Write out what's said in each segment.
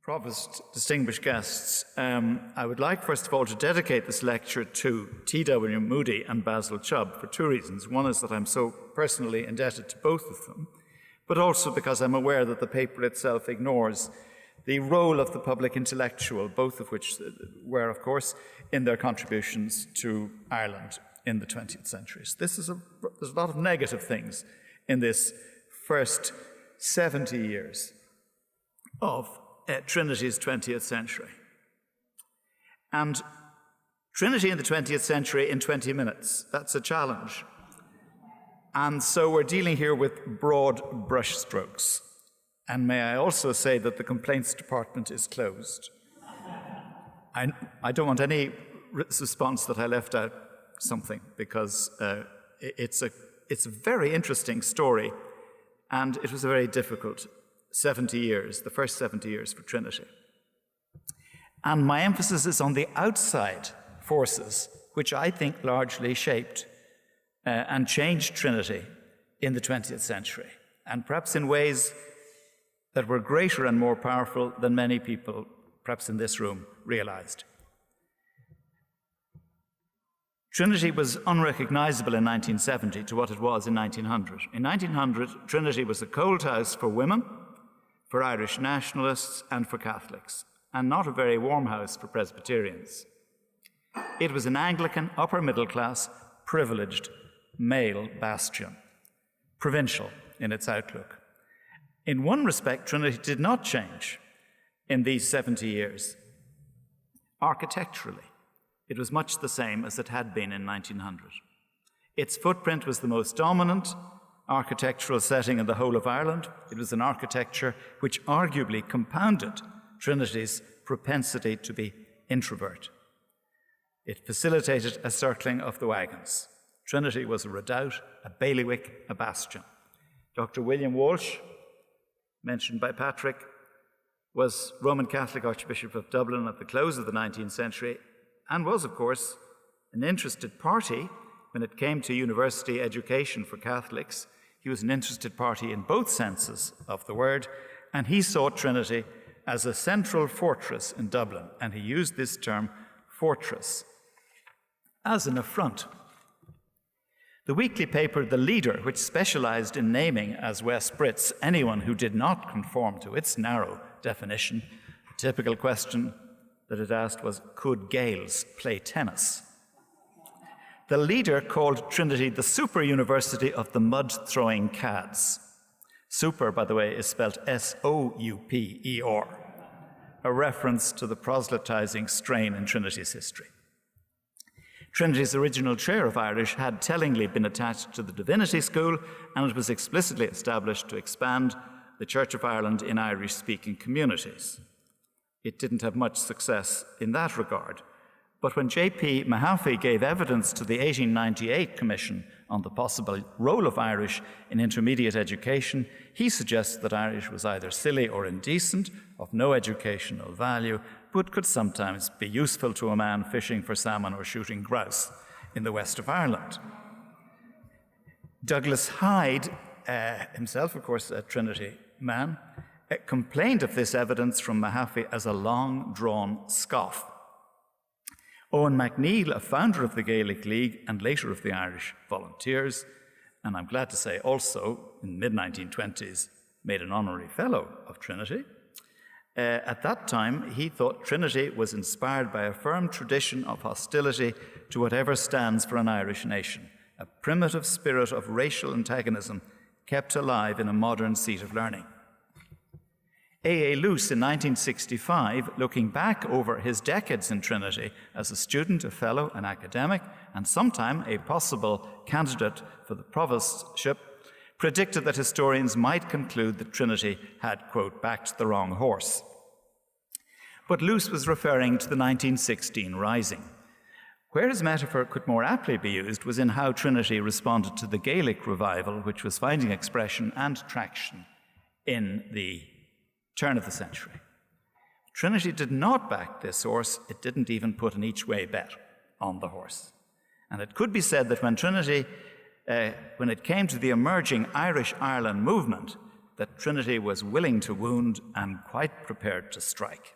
Provost, distinguished guests, I would like first of all to dedicate this lecture to T.W. Moody and Basil Chubb for two reasons. One is that I'm so personally indebted to both of them, but also because I'm aware that the paper itself ignores the role of the public intellectual, both of which were, of course, in their contributions to Ireland in the 20th century. So there's a lot of negative things in this first 70 years of Trinity's 20th century. And Trinity in the 20th century in 20 minutes, that's a challenge. And so we're dealing here with broad brushstrokes. And may I also say that the complaints department is closed. I don't want any response that I left out something, because it's a very interesting story, and it was a very difficult 70 years, the first 70 years for Trinity. And my emphasis is on the outside forces, which I think largely shaped and changed Trinity in the 20th century, and perhaps in ways that were greater and more powerful than many people, perhaps in this room, realized. Trinity was unrecognizable in 1970 to what it was in 1900. In 1900, Trinity was a cold house for women, for Irish nationalists, and for Catholics, and not a very warm house for Presbyterians. It was an Anglican, upper-middle-class, privileged, male bastion, provincial in its outlook. In one respect, Trinity did not change in these 70 years. Architecturally, it was much the same as it had been in 1900. Its footprint was the most dominant architectural setting in the whole of Ireland. It was an architecture which arguably compounded Trinity's propensity to be introvert. It facilitated a circling of the wagons. Trinity was a redoubt, a bailiwick, a bastion. Dr. William Walsh, mentioned by Patrick, was Roman Catholic Archbishop of Dublin at the close of the 19th century, and was, of course, an interested party when it came to university education for Catholics. He was an interested party in both senses of the word, and he saw Trinity as a central fortress in Dublin, and he used this term, fortress, as an affront. The weekly paper The Leader, which specialized in naming as West Brits anyone who did not conform to its narrow definition, the typical question that it asked was, could Gaels play tennis? The Leader called Trinity the super university of the mud-throwing cads. Super, by the way, is spelled S-O-U-P-E-R, a reference to the proselytizing strain in Trinity's history. Trinity's original chair of Irish had tellingly been attached to the Divinity School, and it was explicitly established to expand the Church of Ireland in Irish-speaking communities. It didn't have much success in that regard, but when J.P. Mahaffey gave evidence to the 1898 Commission on the possible role of Irish in intermediate education, he suggests that Irish was either silly or indecent, of no educational value, but could sometimes be useful to a man fishing for salmon or shooting grouse in the west of Ireland. Douglas Hyde, himself, of course, a Trinity man, complained of this evidence from Mahaffey as a long-drawn scoff. Owen McNeill, a founder of the Gaelic League and later of the Irish Volunteers, and I'm glad to say also in the mid-1920s made an honorary fellow of Trinity. At that time, he thought Trinity was inspired by a firm tradition of hostility to whatever stands for an Irish nation, a primitive spirit of racial antagonism kept alive in a modern seat of learning. A.A. Luce in 1965, looking back over his decades in Trinity as a student, a fellow, an academic, and sometime a possible candidate for the provostship, predicted that historians might conclude that Trinity had, quote, backed the wrong horse. But Luce was referring to the 1916 Rising. Where his metaphor could more aptly be used was in how Trinity responded to the Gaelic revival, which was finding expression and traction in the turn of the century. Trinity did not back this horse. It didn't even put an each-way bet on the horse. And it could be said that when Trinity, when it came to the emerging Irish Ireland movement, that Trinity was willing to wound and quite prepared to strike.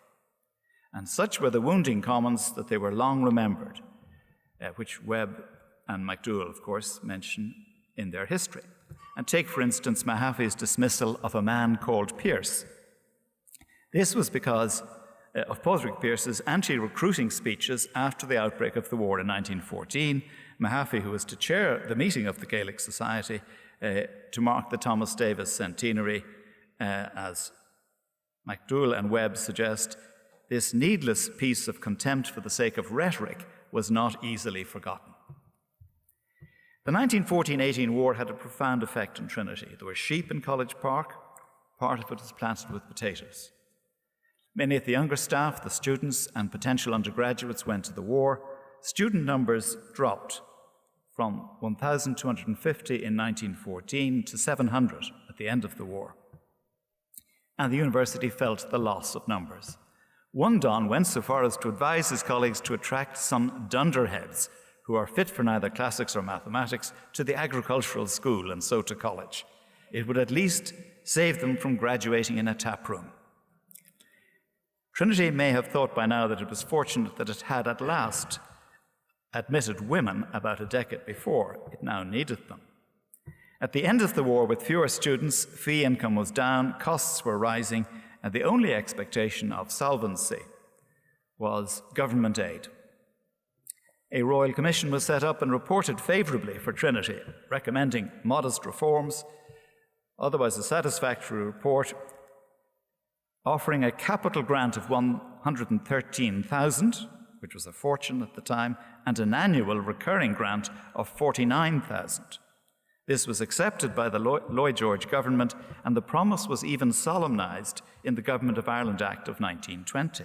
And such were the wounding commons that they were long remembered, which Webb and McDougall, of course, mention in their history. And take, for instance, Mahaffy's dismissal of a man called Pearse. This was because of Padraig Pearse's anti-recruiting speeches after the outbreak of the war in 1914. Mahaffy, who was to chair the meeting of the Gaelic Society to mark the Thomas Davis centenary, as McDougall and Webb suggest, this needless piece of contempt for the sake of rhetoric was not easily forgotten. The 1914-18 war had a profound effect on Trinity. There were sheep in College Park. Part of it was planted with potatoes. Many of the younger staff, the students, and potential undergraduates went to the war. Student numbers dropped from 1,250 in 1914 to 700 at the end of the war. And the university felt the loss of numbers. One Don went so far as to advise his colleagues to attract some dunderheads who are fit for neither classics or mathematics to the agricultural school and so to college. It would at least save them from graduating in a tap room. Trinity may have thought by now that it was fortunate that it had at last admitted women about a decade before. It now needed them. At the end of the war, with fewer students, fee income was down, costs were rising, and the only expectation of solvency was government aid. A royal commission was set up and reported favourably for Trinity, recommending modest reforms, otherwise a satisfactory report, offering a capital grant of 113,000, which was a fortune at the time, and an annual recurring grant of 49,000. This was accepted by the Lloyd George government, and the promise was even solemnised in the Government of Ireland Act of 1920.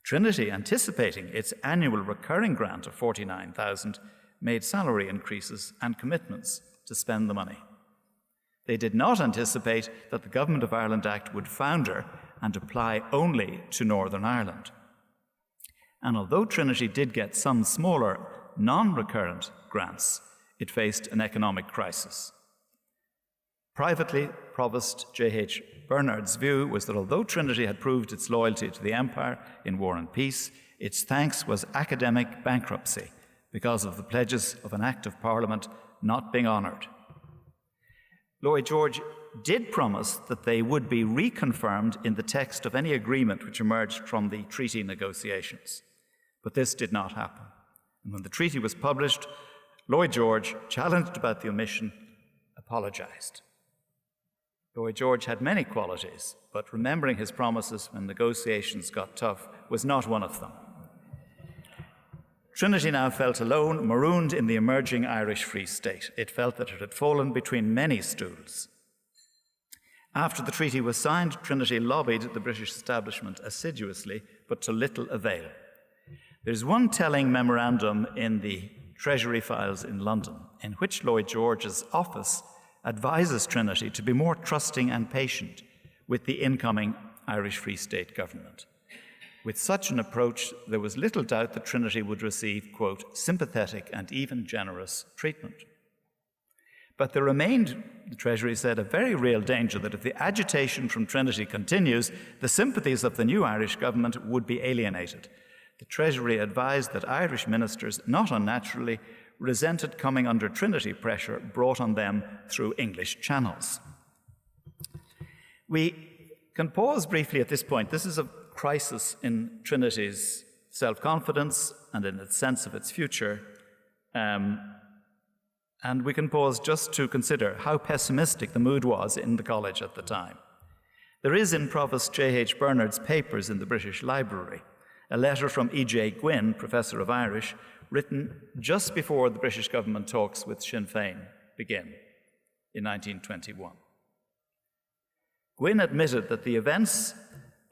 Trinity, anticipating its annual recurring grant of 49,000, made salary increases and commitments to spend the money. They did not anticipate that the Government of Ireland Act would founder and apply only to Northern Ireland. And although Trinity did get some smaller, non-recurrent grants, it faced an economic crisis. Privately, Provost J.H. Bernard's view was that although Trinity had proved its loyalty to the Empire in War and Peace, its thanks was academic bankruptcy because of the pledges of an Act of Parliament not being honoured. Lloyd George did promise that they would be reconfirmed in the text of any agreement which emerged from the treaty negotiations. But this did not happen. And when the treaty was published, Lloyd George, challenged about the omission, apologised. Lloyd George had many qualities, but remembering his promises when negotiations got tough was not one of them. Trinity now felt alone, marooned in the emerging Irish Free State. It felt that it had fallen between many stools. After the treaty was signed, Trinity lobbied the British establishment assiduously, but to little avail. There's one telling memorandum in the Treasury files in London, in which Lloyd George's office advises Trinity to be more trusting and patient with the incoming Irish Free State government. With such an approach, there was little doubt that Trinity would receive, quote, sympathetic and even generous treatment. But there remained, the Treasury said, a very real danger that if the agitation from Trinity continues, the sympathies of the new Irish government would be alienated. The Treasury advised that Irish ministers, not unnaturally, resented coming under Trinity pressure brought on them through English channels. We can pause briefly at this point. This is a crisis in Trinity's self-confidence and in its sense of its future. And we can pause just to consider how pessimistic the mood was in the college at the time. There is in Provost J.H. Bernard's papers in the British Library a letter from E.J. Quinn, Professor of Irish, written just before the British government talks with Sinn Féin begin in 1921. Quinn admitted that the events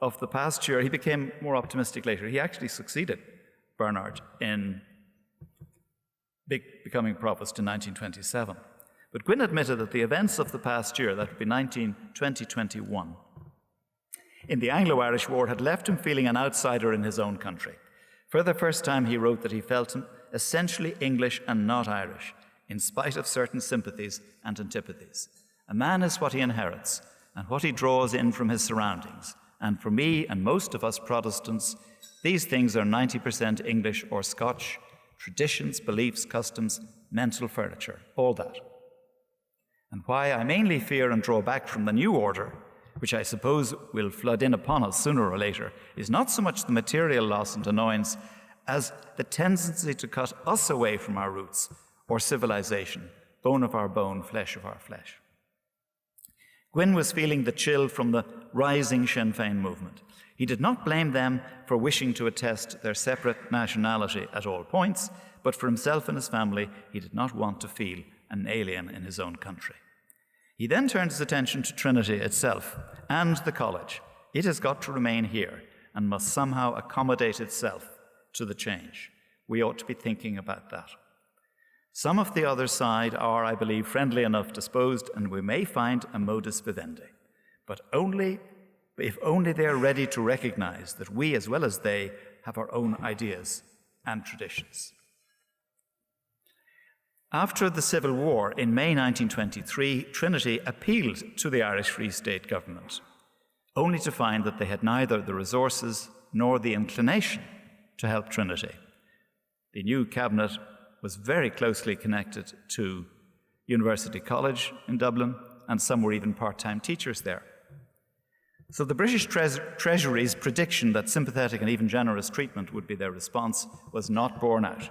of the past year, he became more optimistic later. He actually succeeded Bernard in becoming provost in 1927. But Quinn admitted that the events of the past year, that would be 2021, in the Anglo-Irish War had left him feeling an outsider in his own country. For the first time, he wrote that he felt essentially English and not Irish, in spite of certain sympathies and antipathies. A man is what he inherits and what he draws in from his surroundings. And for me and most of us Protestants, these things are 90% English or Scotch, traditions, beliefs, customs, mental furniture, all that. And why I mainly fear and draw back from the new order, which I suppose will flood in upon us sooner or later, is not so much the material loss and annoyance as the tendency to cut us away from our roots or civilization, bone of our bone, flesh of our flesh. Quinn was feeling the chill from the rising Sinn Féin movement. He did not blame them for wishing to attest their separate nationality at all points, but for himself and his family, he did not want to feel an alien in his own country. He then turned his attention to Trinity itself and the college. It has got to remain here and must somehow accommodate itself to the change. We ought to be thinking about that. Some of the other side are, I believe, friendly enough disposed, and we may find a modus vivendi, but only if only they are ready to recognize that we, as well as they, have our own ideas and traditions. After the Civil War in May 1923, Trinity appealed to the Irish Free State government, only to find that they had neither the resources nor the inclination to help Trinity. The new cabinet was very closely connected to University College in Dublin, and some were even part-time teachers there. So the British Treasury's prediction that sympathetic and even generous treatment would be their response was not borne out.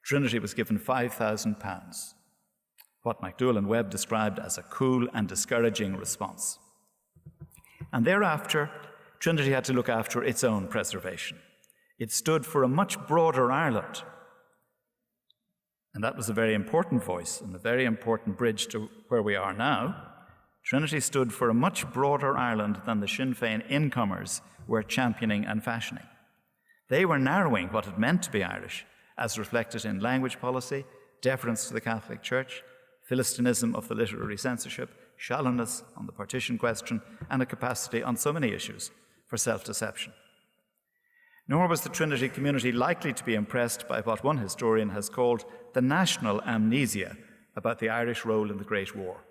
Trinity was given £5,000, what McDowell and Webb described as a cool and discouraging response. And thereafter, Trinity had to look after its own preservation. It stood for a much broader Ireland. And that was a very important voice and a very important bridge to where we are now. Trinity stood for a much broader Ireland than the Sinn Féin incomers were championing and fashioning. They were narrowing what it meant to be Irish, as reflected in language policy, deference to the Catholic Church, Philistinism of the literary censorship, shallowness on the partition question, and a capacity on so many issues for self-deception. Nor was the Trinity community likely to be impressed by what one historian has called the national amnesia about the Irish role in the Great War.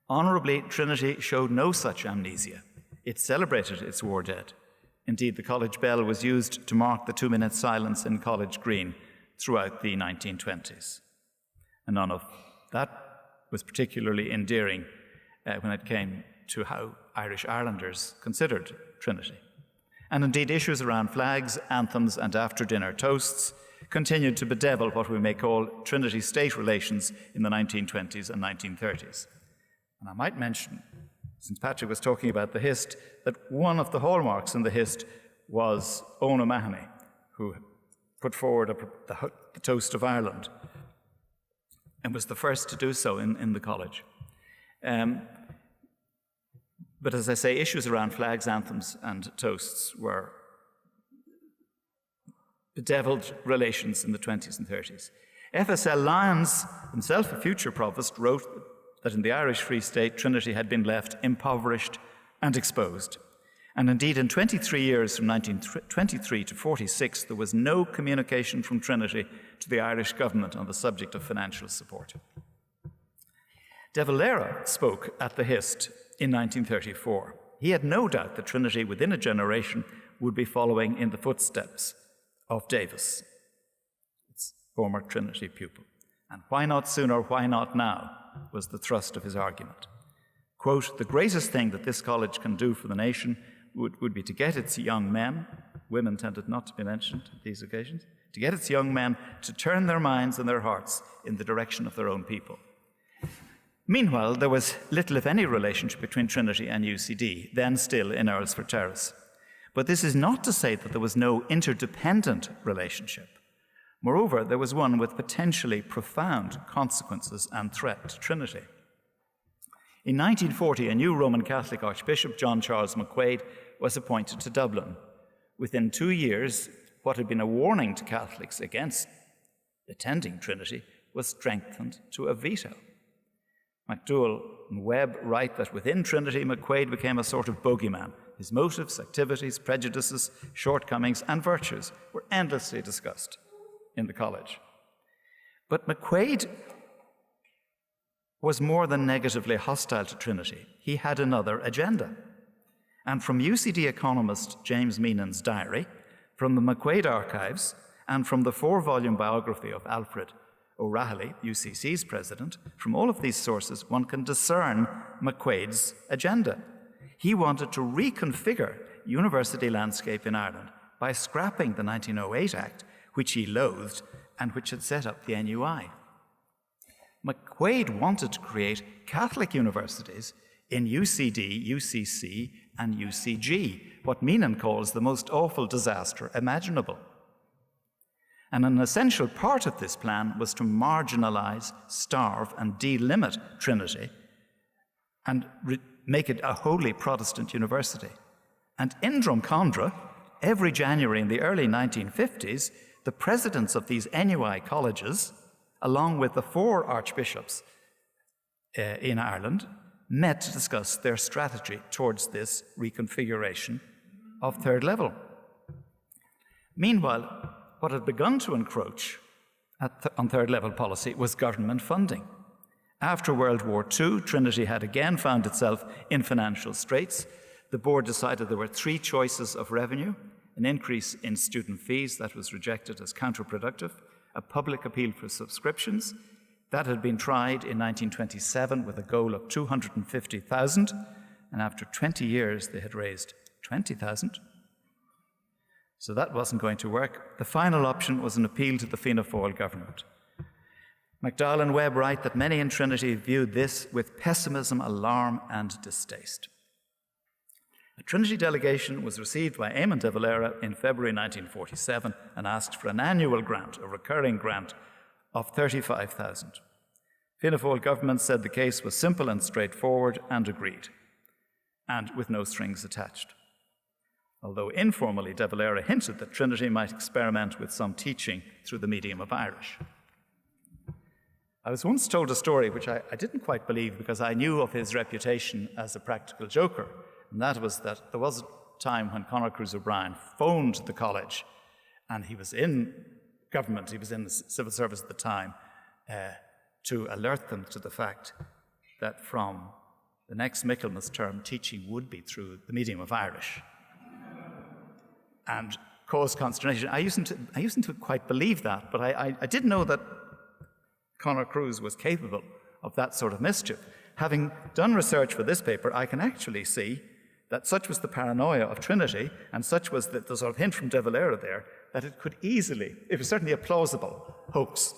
Honourably, Trinity showed no such amnesia. It celebrated its war dead. Indeed, the college bell was used to mark the 2-minute silence in College Green throughout the 1920s. And none of that was particularly endearing when it came to how Irish Irelanders considered Trinity. And indeed, issues around flags, anthems, and after-dinner toasts continued to bedevil what we may call Trinity-state relations in the 1920s and 1930s. And I might mention, since Patrick was talking about the Hist, that one of the hallmarks in the Hist was Owen McNeill, who put forward the Toast of Ireland and was the first to do so in the college. But as I say, issues around flags, anthems, and toasts were bedeviled relations in the 20s and 30s. FSL Lyons, himself a future provost, wrote that in the Irish Free State, Trinity had been left impoverished and exposed. And indeed, in 23 years from 1923 to 46, there was no communication from Trinity to the Irish government on the subject of financial support. De Valera spoke at the Hist in 1934. He had no doubt that Trinity, within a generation, would be following in the footsteps of Davis, its former Trinity pupil. And why not sooner, why not now, was the thrust of his argument. Quote, "The greatest thing that this college can do for the nation would be to get its young men," women tended not to be mentioned at these occasions, "to get its young men to turn their minds and their hearts in the direction of their own people." Meanwhile, there was little, if any, relationship between Trinity and UCD, then still in Earlsfort Terrace. But this is not to say that there was no interdependent relationship. Moreover, there was one with potentially profound consequences and threat to Trinity. In 1940, a new Roman Catholic Archbishop, John Charles McQuaid, was appointed to Dublin. Within 2 years, what had been a warning to Catholics against attending Trinity was strengthened to a veto. McDowell and Webb write that within Trinity, McQuaid became a sort of bogeyman. His motives, activities, prejudices, shortcomings, and virtues were endlessly discussed in the college. But McQuaid was more than negatively hostile to Trinity. He had another agenda. And from UCD economist James Meenan's diary, from the McQuaid archives, and from the 4-volume biography of Alfred O'Rahilly, UCC's president, from all of these sources, one can discern McQuaid's agenda. He wanted to reconfigure university landscape in Ireland by scrapping the 1908 Act, which he loathed and which had set up the NUI. McQuaid wanted to create Catholic universities in UCD, UCC, and UCG, what Meenan calls the most awful disaster imaginable. And an essential part of this plan was to marginalize, starve, and delimit Trinity and make it a wholly Protestant university. And in Drumcondra, every January in the early 1950s, the presidents of these NUI colleges, along with the 4 archbishops in Ireland, met to discuss their strategy towards this reconfiguration of third level. Meanwhile, what had begun to encroach on third level policy was government funding. After World War II, Trinity had again found itself in financial straits. The board decided there were 3 choices of revenue: an increase in student fees that was rejected as counterproductive, a public appeal for subscriptions that had been tried in 1927 with a goal of 250,000, and after 20 years they had raised 20,000. So that wasn't going to work. The final option was an appeal to the Fianna Fáil government. McDowell and Webb write that many in Trinity viewed this with pessimism, alarm, and distaste. A Trinity delegation was received by Eamon de Valera in February 1947 and asked for an annual grant, a recurring grant, of 35,000. Fianna Fáil government said the case was simple and straightforward and agreed, and with no strings attached. Although informally, de Valera hinted that Trinity might experiment with some teaching through the medium of Irish. I was once told a story which I didn't quite believe because I knew of his reputation as a practical joker, and that was that there was a time when Conor Cruise O'Brien phoned the college, and he was in government, he was in the civil service at the time, to alert them to the fact that from the next Michaelmas term, teaching would be through the medium of Irish. And caused consternation. I used to quite believe that, but I did know that Conor Cruise was capable of that sort of mischief. Having done research for this paper, I can actually see that such was the paranoia of Trinity, and such was the sort of hint from de Valera there, that it could easily, it was certainly a plausible hoax,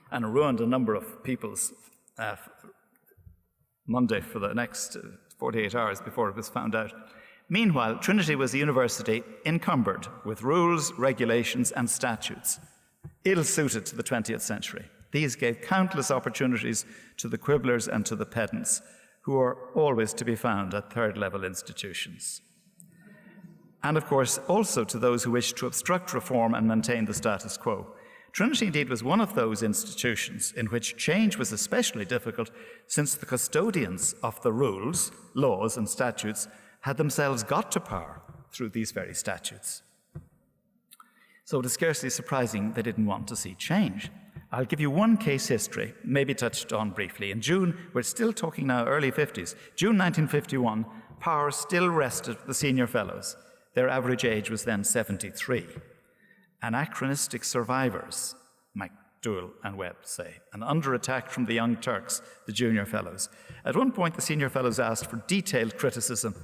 and ruined a number of people's Monday for the next 48 hours before it was found out. Meanwhile, Trinity was a university encumbered with rules, regulations, and statutes, ill-suited to the 20th century. These gave countless opportunities to the quibblers and to the pedants, who are always to be found at third-level institutions. And of course, also to those who wished to obstruct reform and maintain the status quo. Trinity indeed was one of those institutions in which change was especially difficult, since the custodians of the rules, laws, and statutes had themselves got to power through these very statutes. So it is scarcely surprising they didn't want to see change. I'll give you one case history, maybe touched on briefly. In June, we're still talking now early 50s, June 1951, power still rested with the senior fellows. Their average age was then 73. Anachronistic survivors, McDowell and Webb say, and under attack from the Young Turks, the junior fellows. At one point, the senior fellows asked for detailed criticism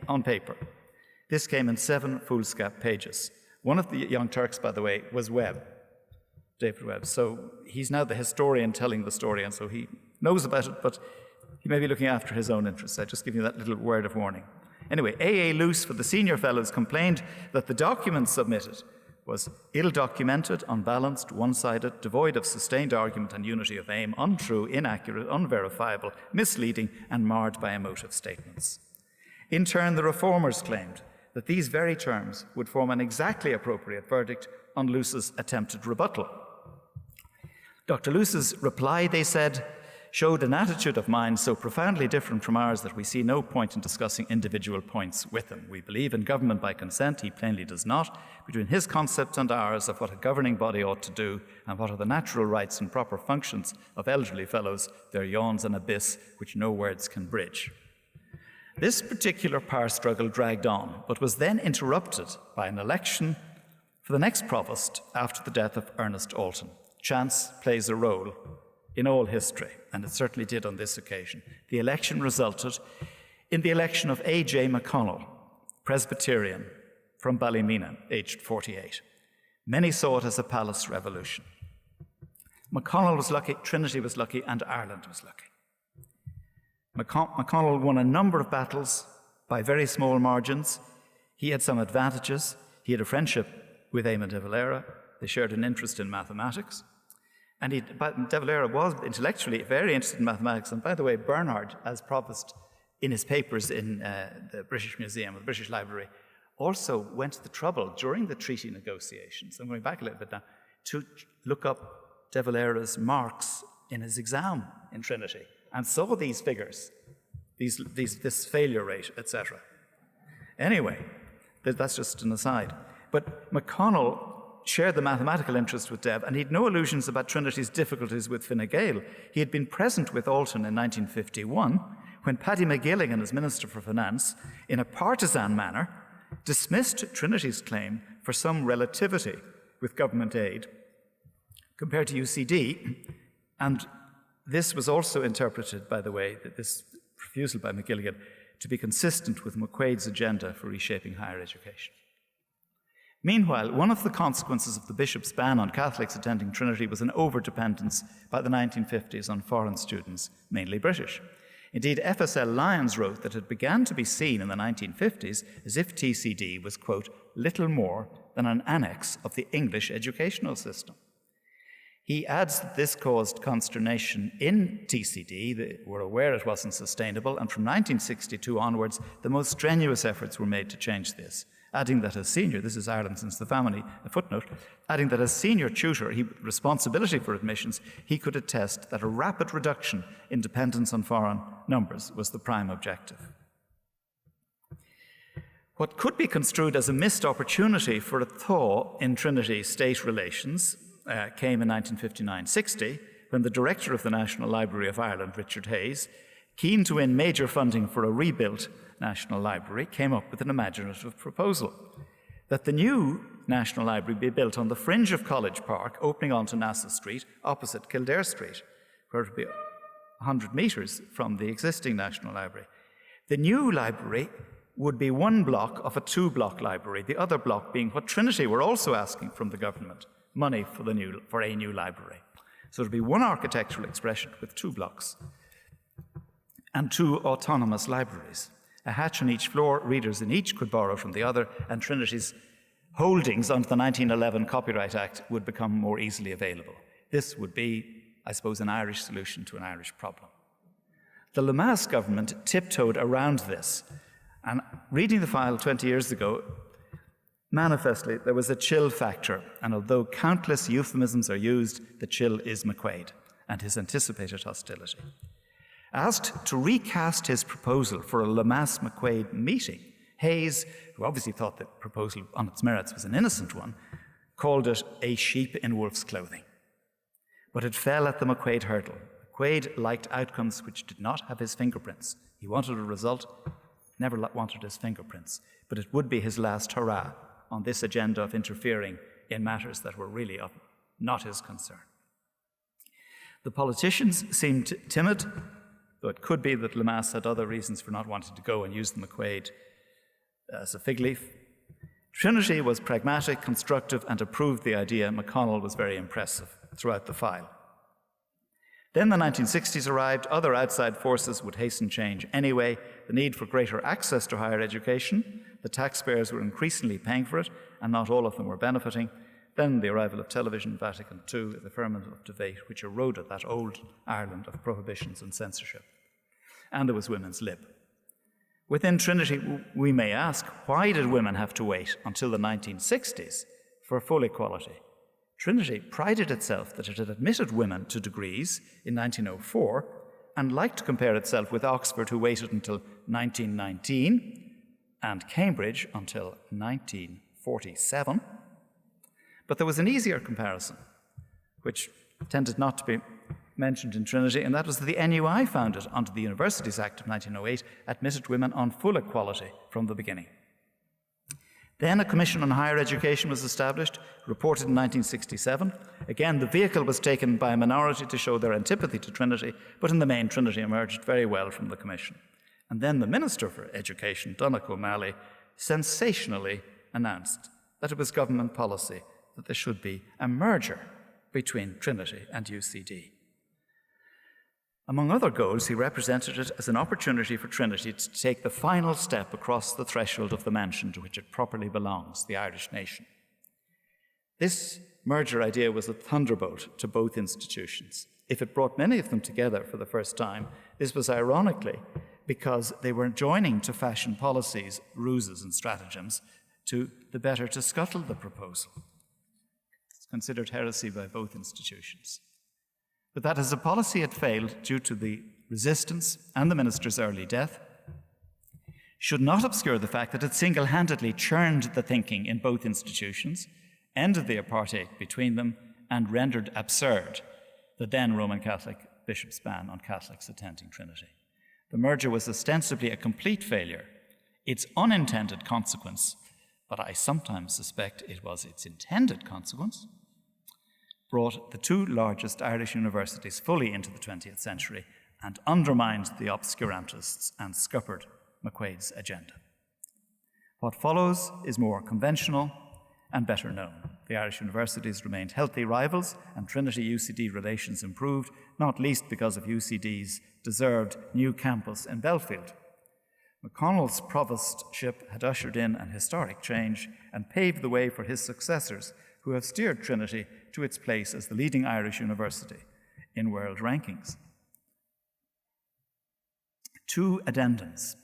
on paper. This came in 7 foolscap pages. One of the Young Turks, by the way, was Webb, David Webb. So he's now the historian telling the story, and so he knows about it, but he may be looking after his own interests. I just give you that little word of warning. Anyway, A.A. Luce for the senior fellows complained that the document submitted was ill-documented, unbalanced, one-sided, devoid of sustained argument and unity of aim, untrue, inaccurate, unverifiable, misleading, and marred by emotive statements. In turn, the reformers claimed that these very terms would form an exactly appropriate verdict on Luce's attempted rebuttal. Dr. Luce's reply, they said, showed an attitude of mind so profoundly different from ours that we see no point in discussing individual points with him. We believe in government by consent. He plainly does not. Between his concepts and ours of what a governing body ought to do and what are the natural rights and proper functions of elderly fellows, there yawns an abyss which no words can bridge. This particular power struggle dragged on, but was then interrupted by an election for the next provost after the death of Ernest Alton. Chance plays a role in all history, and it certainly did on this occasion. The election resulted in the election of A.J. McConnell, Presbyterian, from Ballymena, aged 48. Many saw it as a palace revolution. McConnell was lucky, Trinity was lucky, and Ireland was lucky. McConnell won a number of battles by very small margins. He had some advantages. He had a friendship with Eamon de Valera. They shared an interest in mathematics. And de Valera was intellectually very interested in mathematics. And by the way, Bernard, as provost in his papers in the British Museum, or the British Library, also went to the trouble during the treaty negotiations, I'm going back a little bit now, to look up de Valera's marks in his exam in Trinity, and saw these figures, this failure rate, etc. Anyway, that's just an aside. But McConnell shared the mathematical interest with Dev, and he had no illusions about Trinity's difficulties with Fine Gael. He had been present with Alton in 1951, when Paddy McGilligan, as Minister for Finance, in a partisan manner, dismissed Trinity's claim for some relativity with government aid compared to UCD, and this was also interpreted, by the way, that this refusal by McGilligan, to be consistent with McQuaid's agenda for reshaping higher education. Meanwhile, one of the consequences of the bishop's ban on Catholics attending Trinity was an overdependence by the 1950s on foreign students, mainly British. Indeed, FSL Lyons wrote that it began to be seen in the 1950s as if TCD was, quote, little more than an annex of the English educational system. He adds that this caused consternation in TCD. They were aware it wasn't sustainable, and from 1962 onwards, the most strenuous efforts were made to change this, adding that as senior, this is Ireland since the family, a footnote, adding that as senior tutor, responsibility for admissions, he could attest that a rapid reduction in dependence on foreign numbers was the prime objective. What could be construed as a missed opportunity for a thaw in Trinity-state relations came in 1959-60, when the director of the National Library of Ireland, Richard Hayes, keen to win major funding for a rebuilt National Library, came up with an imaginative proposal that the new National Library be built on the fringe of College Park, opening onto Nassau Street, opposite Kildare Street, where it would be 100 metres from the existing National Library. The new library would be one block of a two-block library, the other block being what Trinity were also asking from the government, money for a new library. So it would be one architectural expression with two blocks and two autonomous libraries. A hatch on each floor, readers in each could borrow from the other, and Trinity's holdings under the 1911 Copyright Act would become more easily available. This would be, I suppose, an Irish solution to an Irish problem. The Lemass government tiptoed around this, and reading the file 20 years ago, manifestly there was a chill factor, and although countless euphemisms are used, the chill is McQuaid and his anticipated hostility. Asked to recast his proposal for a Lemass-McQuaid meeting, Hayes, who obviously thought the proposal on its merits was an innocent one, called it a sheep in wolf's clothing. But it fell at the McQuaid hurdle. McQuaid liked outcomes which did not have his fingerprints. He wanted a result, never wanted his fingerprints, but it would be his last hurrah on this agenda of interfering in matters that were really of not his concern. The politicians seemed timid, though it could be that Lemass had other reasons for not wanting to go and use the McQuaid as a fig leaf. Trinity was pragmatic, constructive, and approved the idea. McConnell was very impressive throughout the file. Then the 1960s arrived. Other outside forces would hasten change anyway. The need for greater access to higher education. The taxpayers were increasingly paying for it, and not all of them were benefiting. Then the arrival of television, Vatican II, the ferment of debate, which eroded that old Ireland of prohibitions and censorship. And there was women's lib. Within Trinity, we may ask, why did women have to wait until the 1960s for full equality? Trinity prided itself that it had admitted women to degrees in 1904, and liked to compare itself with Oxford, who waited until 1919, and Cambridge until 1947. But there was an easier comparison, which tended not to be mentioned in Trinity, and that was that the NUI, founded under the Universities Act of 1908, admitted women on full equality from the beginning. Then a Commission on Higher Education was established, reported in 1967. Again, the vehicle was taken by a minority to show their antipathy to Trinity, but in the main, Trinity emerged very well from the Commission. And then the Minister for Education, Donogh O'Malley, sensationally announced that it was government policy that there should be a merger between Trinity and UCD. Among other goals, he represented it as an opportunity for Trinity to take the final step across the threshold of the mansion to which it properly belongs, the Irish nation. This merger idea was a thunderbolt to both institutions. If it brought many of them together for the first time, this was ironically because they were joining to fashion policies, ruses, and stratagems to the better to scuttle the proposal. It's considered heresy by both institutions. But that as a policy had failed due to the resistance and the minister's early death should not obscure the fact that it single-handedly churned the thinking in both institutions, ended the apartheid between them, and rendered absurd the then Roman Catholic bishop's ban on Catholics attending Trinity. The merger was ostensibly a complete failure. Its unintended consequence, but I sometimes suspect it was its intended consequence, brought the two largest Irish universities fully into the 20th century and undermined the obscurantists and scuppered McQuaid's agenda. What follows is more conventional and better known. The Irish universities remained healthy rivals, and Trinity-UCD relations improved, not least because of UCD's deserved new campus in Belfield. McConnell's provostship had ushered in an historic change and paved the way for his successors, who have steered Trinity to its place as the leading Irish university in world rankings. Two addendums.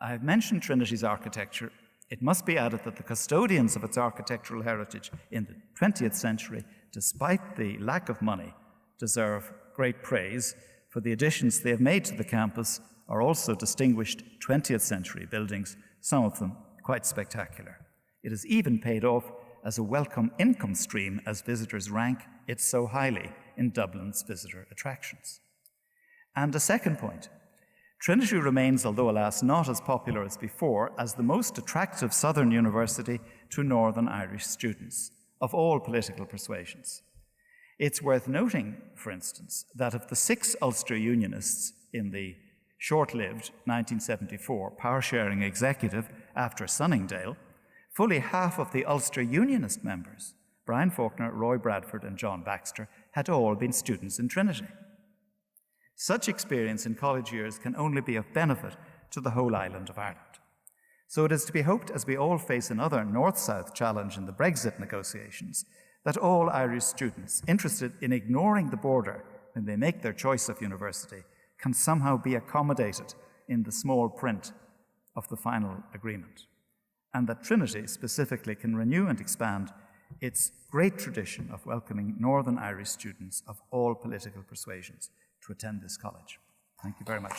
I have mentioned Trinity's architecture. It must be added that the custodians of its architectural heritage in the 20th century, despite the lack of money, deserve great praise for the additions they have made to the campus, are also distinguished 20th century buildings, some of them quite spectacular. It has even paid off as a welcome income stream as visitors rank it so highly in Dublin's visitor attractions. And a second point, Trinity remains, although alas not as popular as before, as the most attractive southern university to Northern Irish students of all political persuasions. It's worth noting, for instance, that of the 6 Ulster Unionists in the short-lived 1974 power-sharing executive after Sunningdale, fully half of the Ulster Unionist members, Brian Faulkner, Roy Bradford, and John Baxter, had all been students in Trinity. Such experience in college years can only be of benefit to the whole island of Ireland. So it is to be hoped, as we all face another north-south challenge in the Brexit negotiations, that all Irish students interested in ignoring the border when they make their choice of university can somehow be accommodated in the small print of the final agreement, and that Trinity specifically can renew and expand its great tradition of welcoming Northern Irish students of all political persuasions to attend this college. Thank you very much.